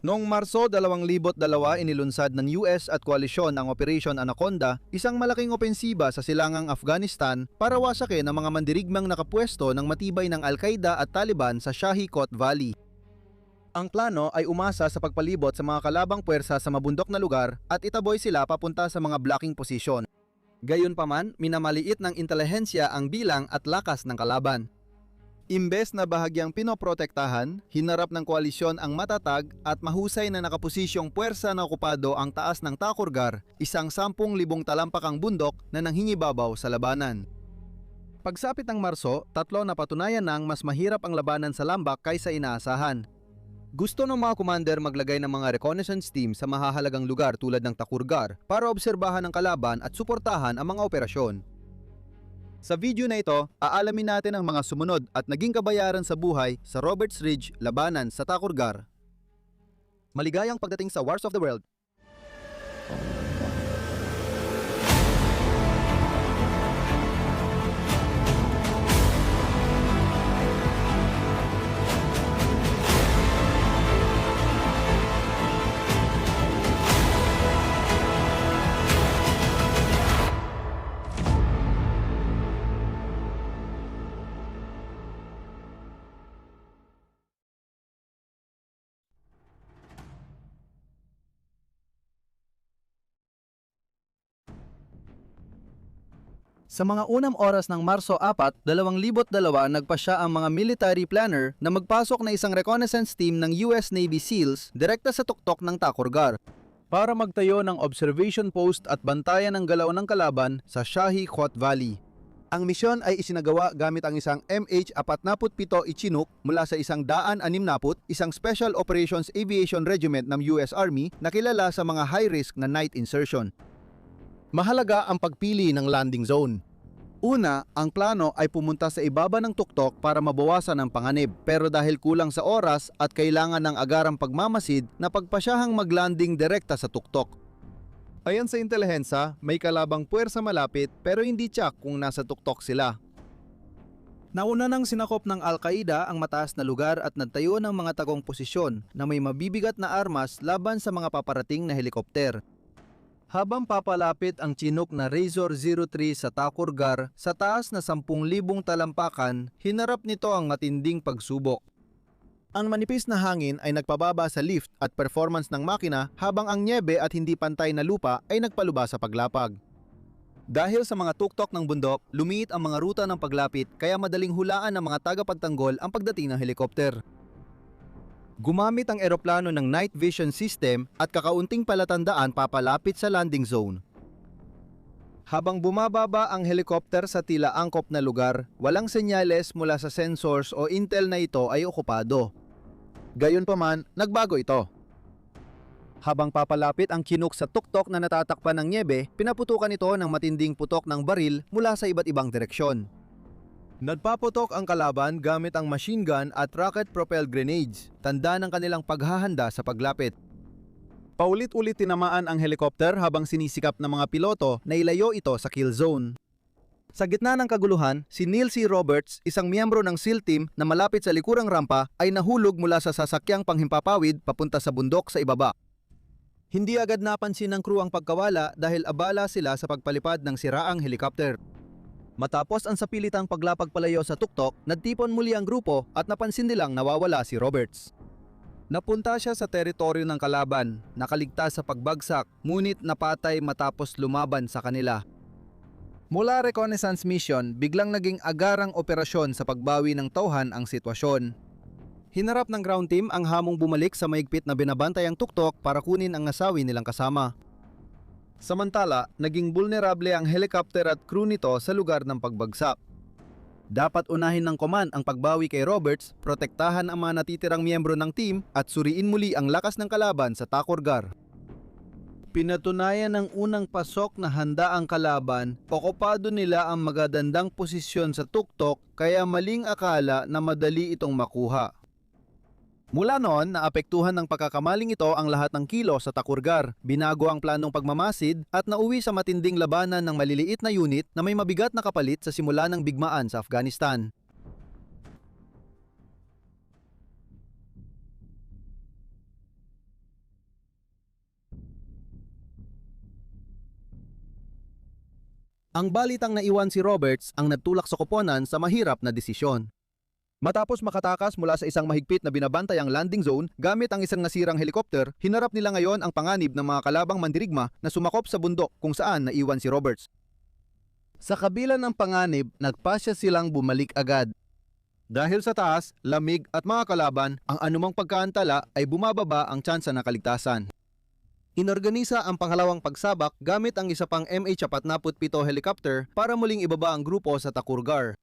Noong Marso 2002 inilunsad ng US at koalisyon ang Operation Anaconda, isang malaking opensiba sa silangang Afghanistan para wasakin ang mga mandirigmang nakapwesto ng matibay ng Al-Qaeda at Taliban sa Shahi Kot Valley. Ang plano ay umasa sa pagpalibot sa mga kalabang puwersa sa mabundok na lugar at itaboy sila papunta sa mga blocking posisyon. Gayunpaman, minamaliit ng intelihensya ang bilang at lakas ng kalaban. Imbes na bahagyang pinoprotektahan, hinarap ng koalisyon ang matatag at mahusay na nakaposisyong puwersa na okupado ang taas ng Takurgar, isang 10,000 talampakang bundok na nanghingibabaw sa labanan. Pagsapit ng Marso, tatlo na patunayan nang mas mahirap ang labanan sa Lambak kaysa inaasahan. Gusto ng mga commander maglagay ng mga reconnaissance team sa mahahalagang lugar tulad ng Takurgar para obserbahan ang kalaban at suportahan ang mga operasyon. Sa video na ito, aalamin natin ang mga sumunod at naging kabayaran sa buhay sa Roberts Ridge labanan sa Takurgar. Maligayang pagdating sa Wars of the World! Sa mga unang oras ng Marso 4, 2002, nagpasya ang mga military planner na magpasok na isang reconnaissance team ng US Navy SEALs direkta sa tuktok ng Takurgar para magtayo ng observation post at bantayan ang galaw ng kalaban sa Shahi Kot Valley. Ang misyon ay isinagawa gamit ang isang MH-47 Chinook mula sa isang Daan 60, isang Special Operations Aviation Regiment ng US Army na kilala sa mga high-risk na night insertion. Mahalaga ang pagpili ng landing zone. Una, ang plano ay pumunta sa ibaba ng tuktok para mabawasan ang panganib, pero dahil kulang sa oras at kailangan ng agarang pagmamasid na pagpasyahang maglanding direkta sa tuktok. Ayon sa intelihensya, may kalabang puwersa malapit pero hindi tiyak kung nasa tuktok sila. Nauna nang sinakop ng Al-Qaeda ang mataas na lugar at nagtayo ng mga tagong posisyon na may mabibigat na armas laban sa mga paparating na helikopter. Habang papalapit ang Chinook na Razor 03 sa Takurgar sa taas na 10,000 talampakan, hinarap nito ang matinding pagsubok. Ang manipis na hangin ay nagpababa sa lift at performance ng makina habang ang nyebe at hindi pantay na lupa ay nagpaluba sa paglapag. Dahil sa mga tuktok ng bundok, lumiit ang mga ruta ng paglapit kaya madaling hulaan ng mga tagapagtanggol ang pagdating ng helikopter. Gumamit ang eroplano ng night vision system at kakaunting palatandaan papalapit sa landing zone. Habang bumababa ang helikopter sa tila angkop na lugar, walang senyales mula sa sensors o intel na ito ay okupado. Gayunpaman, nagbago ito. Habang papalapit ang Chinook sa tuktok na natatakpan ng nyebe, pinaputukan ito ng matinding putok ng baril mula sa iba't ibang direksyon. Nagpaputok ang kalaban gamit ang machine gun at rocket-propelled grenades, tanda ng kanilang paghahanda sa paglapit. Paulit-ulit tinamaan ang helikopter habang sinisikap ng mga piloto na ilayo ito sa kill zone. Sa gitna ng kaguluhan, si Neil C. Roberts, isang miyembro ng SEAL team na malapit sa likurang rampa, ay nahulog mula sa sasakyang panghimpapawid papunta sa bundok sa ibaba. Hindi agad napansin ng crew ang pagkawala dahil abala sila sa pagpalipad ng siraang helikopter. Matapos ang sapilitang paglapag palayo sa tuktok, nagtipon muli ang grupo at napansin nilang nawawala si Roberts. Napunta siya sa teritoryo ng kalaban, nakaligtas sa pagbagsak, ngunit napatay matapos lumaban sa kanila. Mula reconnaissance mission, biglang naging agarang operasyon sa pagbawi ng tauhan ang sitwasyon. Hinarap ng ground team ang hamong bumalik sa maigpit na binabantay ang tuktok para kunin ang nasawi nilang kasama. Samantala, naging vulnerable ang helicopter at crew nito sa lugar ng pagbagsak. Dapat unahin ng command ang pagbawi kay Roberts, protektahan ang mga natitirang miyembro ng team at suriin muli ang lakas ng kalaban sa Takurgar. Pinatunayan ng unang pasok na handa ang kalaban, okupado nila ang magagandang posisyon sa tuktok kaya maling akala na madali itong makuha. Mula noon, naapektuhan ng pagkakamaling ito ang lahat ng kilo sa Takurgar. Binago ang planong pagmamasid at nauwi sa matinding labanan ng maliliit na unit na may mabigat na kapalit sa simula ng bigmaan sa Afghanistan. Ang balitang naiwan si Roberts ang nagtulak sa koponan sa mahirap na desisyon. Matapos makatakas mula sa isang mahigpit na binabantayang landing zone gamit ang isang nasirang helikopter, hinarap nila ngayon ang panganib ng mga kalabang mandirigma na sumakop sa bundok kung saan naiwan si Roberts. Sa kabila ng panganib, nagpasya silang bumalik agad. Dahil sa taas, lamig at mga kalaban, ang anumang pagkaantala ay bumababa ang tsansa na kaligtasan. Inorganisa ang pangalawang pagsabak gamit ang isa pang MH-47 helicopter para muling ibaba ang grupo sa Takurgar.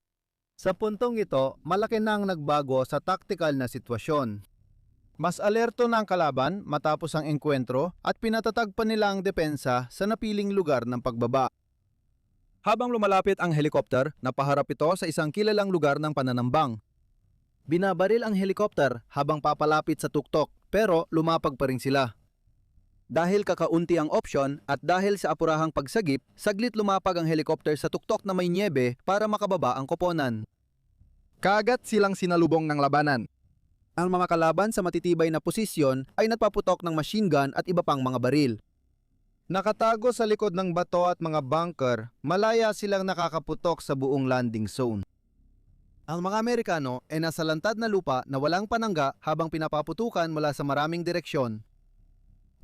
Sa puntong ito, malaki na ang nagbago sa taktikal na sitwasyon. Mas alerto na ang kalaban matapos ang engkwentro at pinatatag pa nila ang depensa sa napiling lugar ng pagbaba. Habang lumalapit ang helicopter, napaharap ito sa isang kilalang lugar ng pananambang. Binabaril ang helicopter habang papalapit sa tuktok pero lumapag pa rin sila. Dahil kakaunti ang opsyon at dahil sa apurahang pagsagip, saglit lumapag ang helicopter sa tuktok na may niebe para makababa ang koponan. Kaagad silang sinalubong ng labanan. Ang mga kalaban sa matitibay na posisyon ay nagpaputok ng machine gun at iba pang mga baril. Nakatago sa likod ng bato at mga bunker, malaya silang nakakaputok sa buong landing zone. Ang mga Amerikano ay nasa lantad na lupa na walang panangga habang pinapaputukan mula sa maraming direksyon.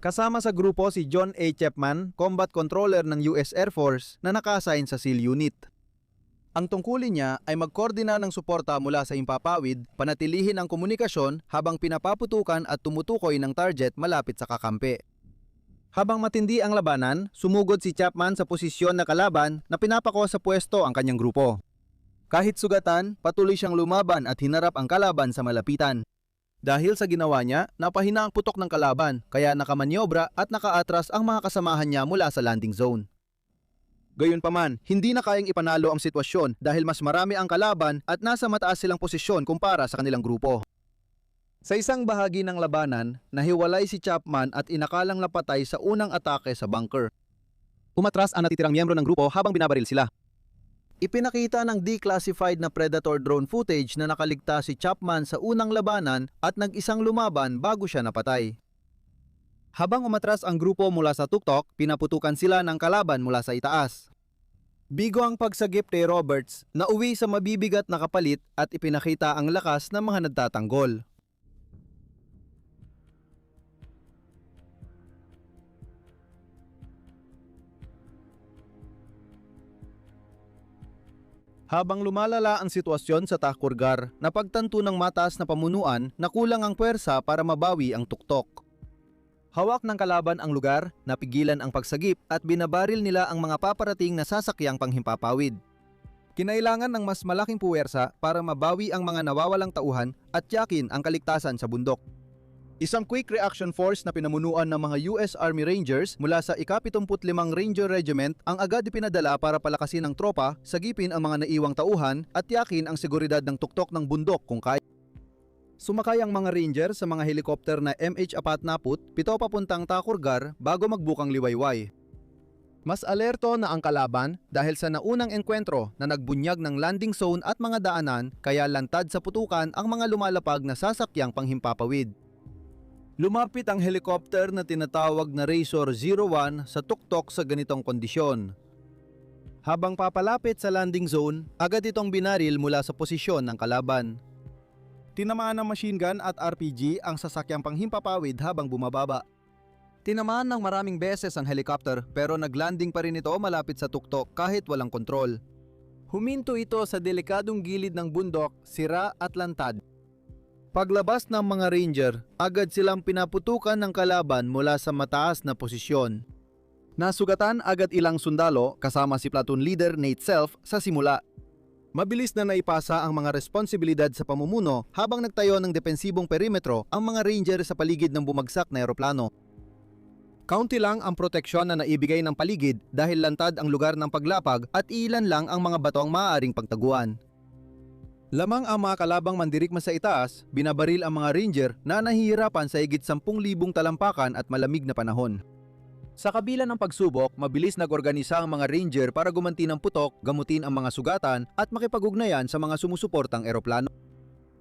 Kasama sa grupo si John A. Chapman, combat controller ng US Air Force na naka-assign sa SEAL unit. Ang tungkulin niya ay magkoordina ng suporta mula sa himpapawid, panatilihin ang komunikasyon habang pinapaputukan at tumutukoy ng target malapit sa kakampi. Habang matindi ang labanan, sumugod si Chapman sa posisyon na kalaban na pinapako sa pwesto ang kanyang grupo. Kahit sugatan, patuloy siyang lumaban at hinarap ang kalaban sa malapitan. Dahil sa ginawa niya, napahina ang putok ng kalaban, kaya nakamanyobra at nakaatras ang mga kasamahan niya mula sa landing zone. Gayunpaman, hindi na kayang ipanalo ang sitwasyon dahil mas marami ang kalaban at nasa mataas silang posisyon kumpara sa kanilang grupo. Sa isang bahagi ng labanan, nahiwalay si Chapman at inakalang napatay sa unang atake sa bunker. Umatras ang natitirang miyembro ng grupo habang binabaril sila. Ipinakita ng declassified na Predator drone footage na nakaligtas si Chapman sa unang labanan at nag-isang lumaban bago siya napatay. Habang umatras ang grupo mula sa tuktok, pinaputukan sila ng kalaban mula sa itaas. Bigo ang pagsagip ni Roberts na uwi sa mabibigat na kapalit at ipinakita ang lakas ng mga nagtatanggol. Habang lumalala ang sitwasyon sa Takurgar, napagtanto ng mataas na pamunuan na kulang ang puwersa para mabawi ang tuktok. Hawak ng kalaban ang lugar, napigilan ang pagsagip at binabaril nila ang mga paparating na sasakyang panghimpapawid. Kinailangan ng mas malaking puwersa para mabawi ang mga nawawalang tauhan at tiyakin ang kaligtasan sa bundok. Isang quick reaction force na pinamunuan ng mga US Army Rangers mula sa ika-75 Ranger Regiment ang agad ipinadala para palakasin ang tropa, sagipin ang mga naiwang tauhan at tiyakin ang seguridad ng tuktok ng bundok kung kaya. Sumakay ang mga Ranger sa mga helikopter na MH-47 papuntang Takurgar bago magbukang liwayway. Mas alerto na ang kalaban dahil sa naunang engkwentro na nagbunyag ng landing zone at mga daanan kaya lantad sa putukan ang mga lumalapag na sasakyang panghimpapawid. Lumapit ang helicopter na tinatawag na Razor 01 sa tuktok sa ganitong kondisyon. Habang papalapit sa landing zone, agad itong binaril mula sa posisyon ng kalaban. Tinamaan ng machine gun at RPG ang sasakyang panghimpapawid habang bumababa. Tinamaan ng maraming beses ang helicopter pero naglanding pa rin ito malapit sa tuktok kahit walang kontrol. Huminto ito sa delikadong gilid ng bundok, sira at lantad. Paglabas ng mga Ranger, agad silang pinaputukan ng kalaban mula sa mataas na posisyon. Nasugatan agad ilang sundalo kasama si platoon leader Nate Self sa simula. Mabilis na naipasa ang mga responsibilidad sa pamumuno habang nagtayo ng depensibong perimetro ang mga Ranger sa paligid ng bumagsak na eroplano. Kaunti lang ang proteksyon na naibigay ng paligid dahil lantad ang lugar ng paglapag at ilan lang ang mga bato ang maaaring pagtaguan. Lamang ang mga kalabang mandirigma sa itaas, binabaril ang mga Ranger na nahihirapan sa higit 10,000 talampakan at malamig na panahon. Sa kabila ng pagsubok, mabilis nag-organisa ang mga Ranger para gumanti ng putok, gamutin ang mga sugatan at makipag-ugnayan sa mga sumusuportang eroplano.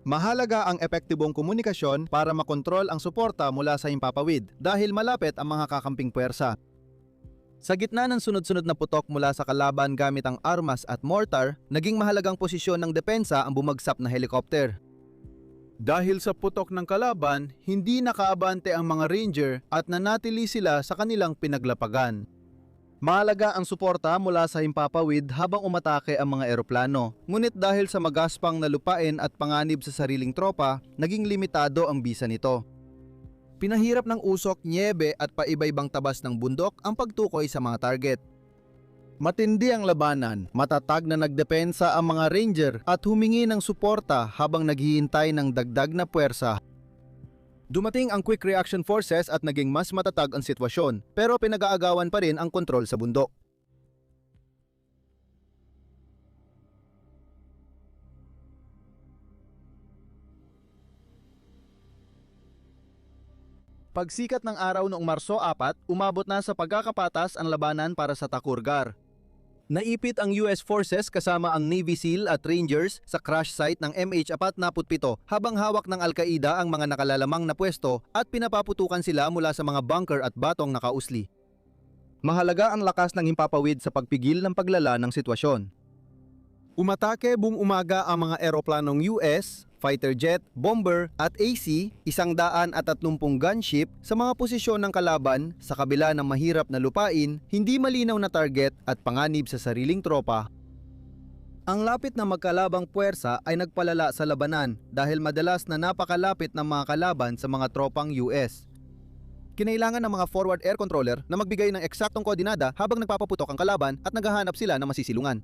Mahalaga ang epektibong komunikasyon para makontrol ang suporta mula sa himpapawid dahil malapit ang mga kakamping puwersa. Sa gitna ng sunod-sunod na putok mula sa kalaban gamit ang armas at mortar, naging mahalagang posisyon ng depensa ang bumagsak na helikopter. Dahil sa putok ng kalaban, hindi nakaabante ang mga Ranger at nanatili sila sa kanilang pinaglapagan. Mahalaga ang suporta mula sa himpapawid habang umatake ang mga eroplano. Ngunit dahil sa magaspang na lupain at panganib sa sariling tropa, naging limitado ang bisa nito. Pinahirap ng usok, nyebe at paiba-ibang tabas ng bundok ang pagtukoy sa mga target. Matindi ang labanan, matatag na nagdepensa ang mga Ranger at humingi ng suporta habang naghihintay ng dagdag na puwersa. Dumating ang Quick Reaction Forces at naging mas matatag ang sitwasyon, pero pinag-aagawan pa rin ang kontrol sa bundok. Pagsikat ng araw noong Marso 4, umabot na sa pagkakapatas ang labanan para sa Takurgar. Naipit ang US forces kasama ang Navy SEAL at Rangers sa crash site ng MH-47 habang hawak ng Al-Qaeda ang mga nakalalamang na pwesto at pinapaputukan sila mula sa mga bunker at batong nakausli. Mahalaga ang lakas ng himpapawid sa pagpigil ng paglala ng sitwasyon. Umatake buong umaga ang mga eroplanong US, fighter jet, bomber at AC, 130 gunship sa mga posisyon ng kalaban sa kabila ng mahirap na lupain, hindi malinaw na target at panganib sa sariling tropa. Ang lapit na magkalabang puwersa ay nagpalala sa labanan dahil madalas na napakalapit ng mga kalaban sa mga tropang US. Kinailangan ng mga forward air controller na magbigay ng eksaktong koordinada habang nagpapaputok ang kalaban at naghahanap sila ng masisilungan.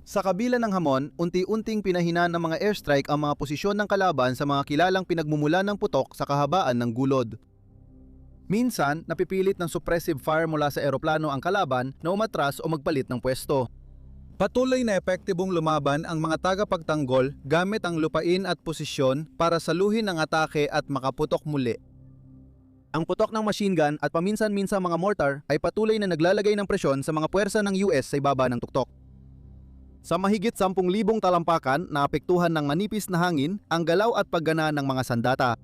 Sa kabila ng hamon, unti-unting pinahinaan ng mga airstrike ang mga posisyon ng kalaban sa mga kilalang pinagmumulan ng putok sa kahabaan ng gulod. Minsan, napipilit ng suppressive fire mula sa eroplano ang kalaban na umatras o magpalit ng pwesto. Patuloy na epektibong lumaban ang mga tagapagtanggol gamit ang lupain at posisyon para saluhin ang atake at makaputok muli. Ang putok ng machine gun at paminsan-minsan mga mortar ay patuloy na naglalagay ng presyon sa mga puwersa ng US sa ibaba ng tuktok. Sa mahigit 10,000 talampakan na apektuhan ng manipis na hangin, ang galaw at paggana ng mga sandata.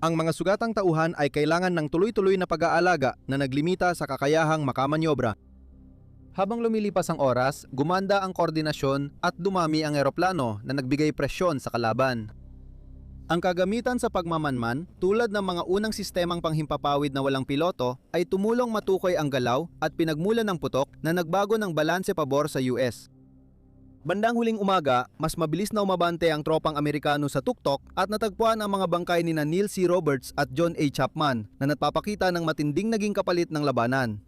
Ang mga sugatang tauhan ay kailangan ng tuloy-tuloy na pag-aalaga na naglimita sa kakayahang makamanyobra. Habang lumilipas ang oras, gumanda ang koordinasyon at dumami ang eroplano na nagbigay presyon sa kalaban. Ang kagamitan sa pagmamanman, tulad ng mga unang sistemang panghimpapawid na walang piloto, ay tumulong matukoy ang galaw at pinagmulan ng putok na nagbago ng balanse pabor sa US. Bandang huling umaga, mas mabilis na umabante ang tropang Amerikano sa tuktok at natagpuan ang mga bangkay nina Neil C. Roberts at John A. Chapman na nagpapakita ng matinding naging kapalit ng labanan.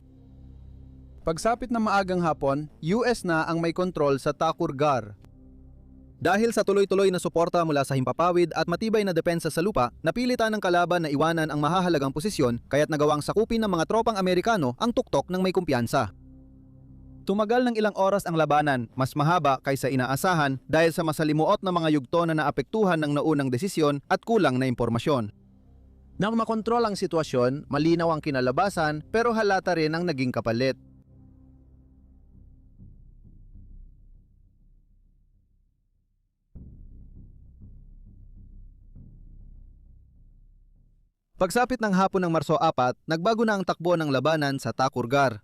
Pagsapit ng maagang hapon, US na ang may kontrol sa Takurgar. Dahil sa tuloy-tuloy na suporta mula sa himpapawid at matibay na depensa sa lupa, napilitan ng kalaban na iwanan ang mahahalagang posisyon kaya't nagawang sakupin ng mga tropang Amerikano ang tuktok ng may kumpiyansa. Tumagal ng ilang oras ang labanan, mas mahaba kaysa inaasahan dahil sa masalimuot na mga yugto na naapektuhan ng naunang desisyon at kulang na impormasyon. Nang makontrol ang sitwasyon, malinaw ang kinalabasan pero halata rin ang naging kapalit. Pagsapit ng hapon ng Marso 4, nagbago na ang takbo ng labanan sa Takurgar.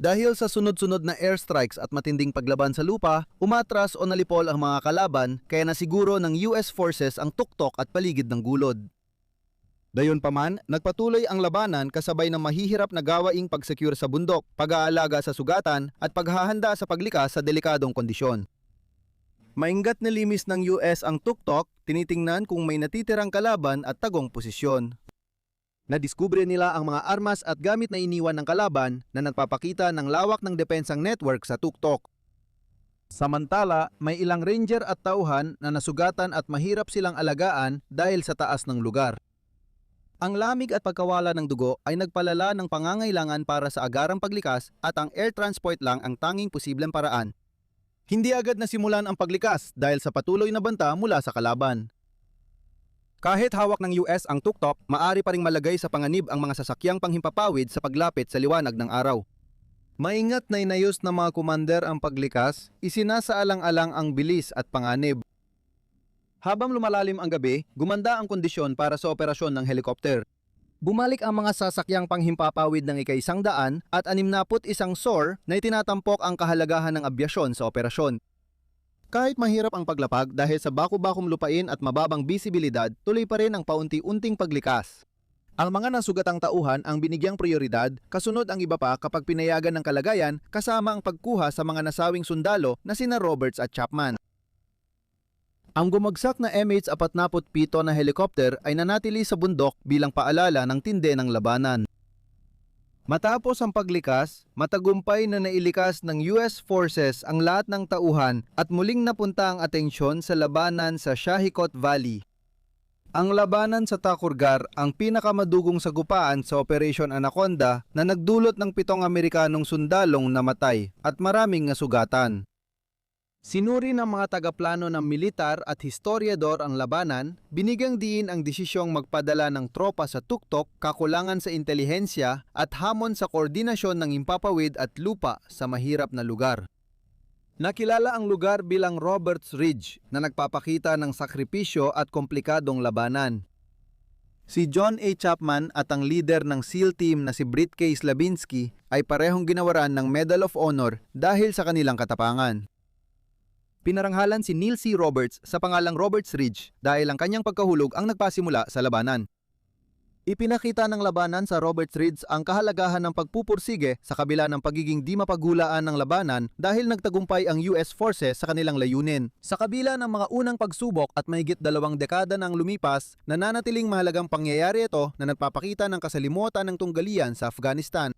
Dahil sa sunod-sunod na airstrikes at matinding paglaban sa lupa, umatras o nalipol ang mga kalaban kaya nasiguro ng US forces ang tuktok at paligid ng gulod. Gayunpaman, nagpatuloy ang labanan kasabay ng mahihirap na gawaing pag-secure sa bundok, pag-aalaga sa sugatan at paghahanda sa paglikas sa delikadong kondisyon. Maingat na limis ng US ang tuktok, tinitingnan kung may natitirang kalaban at tagong posisyon. Nadiskubre nila ang mga armas at gamit na iniwan ng kalaban na nagpapakita ng lawak ng depensang network sa tuktok. Samantala, may ilang Ranger at tauhan na nasugatan at mahirap silang alagaan dahil sa taas ng lugar. Ang lamig at pagkawala ng dugo ay nagpalala ng pangangailangan para sa agarang paglikas at ang air transport lang ang tanging posibleng paraan. Hindi agad nasimulan ang paglikas dahil sa patuloy na banta mula sa kalaban. Kahit hawak ng US ang tuktok, maari pa ring malagay sa panganib ang mga sasakyang panghimpapawid sa paglapit sa liwanag ng araw. Maingat na inayos ng mga kumander ang paglikas, isinasaalang-alang ang bilis at panganib. Habang lumalalim ang gabi, gumanda ang kondisyon para sa operasyon ng helikopter. Bumalik ang mga sasakyang panghimpapawid ng ika-100 at 61 SOR na itinatampok ang kahalagahan ng abyasyon sa operasyon. Kahit mahirap ang paglapag dahil sa baku-bakum lupain at mababang bisibilidad, tuloy pa rin ang paunti-unting paglikas. Ang mga nasugatang tauhan ang binigyang prioridad, kasunod ang iba pa kapag pinayagan ng kalagayan kasama ang pagkuha sa mga nasawing sundalo na sina Roberts at Chapman. Ang gumagsak na MH-47 na helicopter ay nanatili sa bundok bilang paalala ng tindi ng labanan. Matapos ang paglikas, matagumpay na nailikas ng US forces ang lahat ng tauhan at muling napunta ang atensyon sa labanan sa Shahikot Valley. Ang labanan sa Takurgar ang pinakamadugong sagupaan sa Operation Anaconda na nagdulot ng 7 Amerikanong sundalong namatay at maraming nasugatan. Sinuri ng mga tagaplano ng militar at historiador ang labanan, binigyang diin ang desisyong magpadala ng tropa sa tuktok, kakulangan sa intelihensya at hamon sa koordinasyon ng impapawid at lupa sa mahirap na lugar. Nakilala ang lugar bilang Roberts Ridge na nagpapakita ng sakripisyo at komplikadong labanan. Si John A. Chapman at ang leader ng SEAL team na si Britt K. Slavinsky ay parehong ginawaran ng Medal of Honor dahil sa kanilang katapangan. Pinaranghalan si Neil C. Roberts sa pangalang Roberts Ridge dahil ang kanyang pagkahulog ang nagpasimula sa labanan. Ipinakita ng labanan sa Roberts Ridge ang kahalagahan ng pagpupursige sa kabila ng pagiging di mapaghulaan ng labanan dahil nagtagumpay ang US forces sa kanilang layunin. Sa kabila ng mga unang pagsubok at mahigit 2 dekada nang lumipas, nananatiling mahalagang pangyayari ito na nagpapakita ng kasalimutan ng tunggalian sa Afghanistan.